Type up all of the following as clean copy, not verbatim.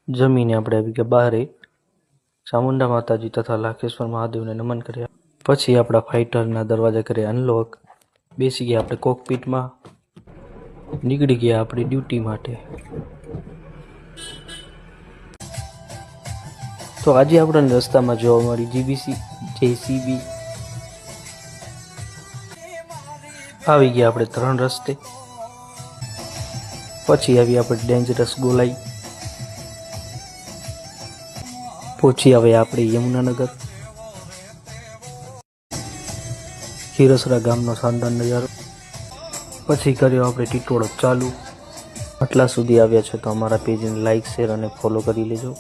જમીને આપણે આવી ગયા બહારે ચામુંડા માતાજી તથા લાખેશ્વર મહાદેવને નમન કર્યા. પછી આપણા ફાઇટરના દરવાજા કર્યા અનલોક. બેસી ગયા આપણે કોકપીટમાં. નીકળી ગયા આપણી ડ્યુટી માટે. તો આજે આપણને રસ્તામાં જોવા મળી JCB. આવી ગયા આપણે 3 રસ્તે. પછી આવી આપણે ડેન્જરસ ગોલાઈ. પહોંચી આવે આપણે યમુનાનગર. ખીરસરા ગામનો શાનદાર નજારો. પછી કર્યો આપણે ટીટોળો ચાલુ. આટલા સુધી આવ્યા છે તો અમારા પેજને લાઈક શેર અને ફોલો કરી લેજો.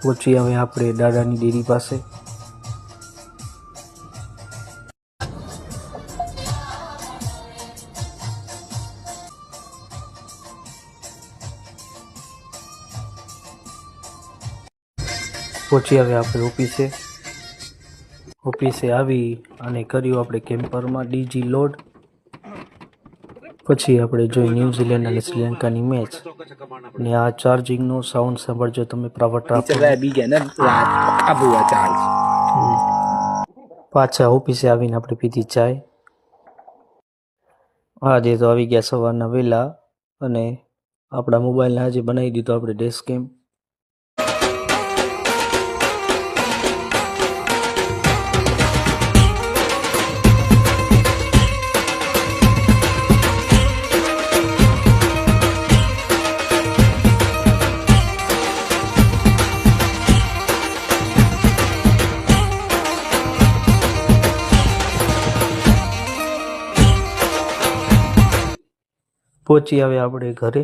પહોંચી આવે આપણે દાદાની ડેરી પાસે. પહોંચી આવે આપણે ઓફિસે આવી અને કર્યું આપણે કેમ્પરમાં ડીજી લોડ. પછી આપણે જોઈ ન્યૂઝીલેન્ડ અને શ્રીલંકાની મેચ. ને આ ચાર્જિંગનો સાઉન્ડ સાંભળજો તમે. પાછા ઓફિસે આવીને આપણે પીધી ચાય. આજે તો આવી ગયા સવારના વહેલા અને આપણા મોબાઈલને આજે બનાવી દીધો આપણે ડેસ્ક કેમ. પહોંચી આવે આપણે ઘરે.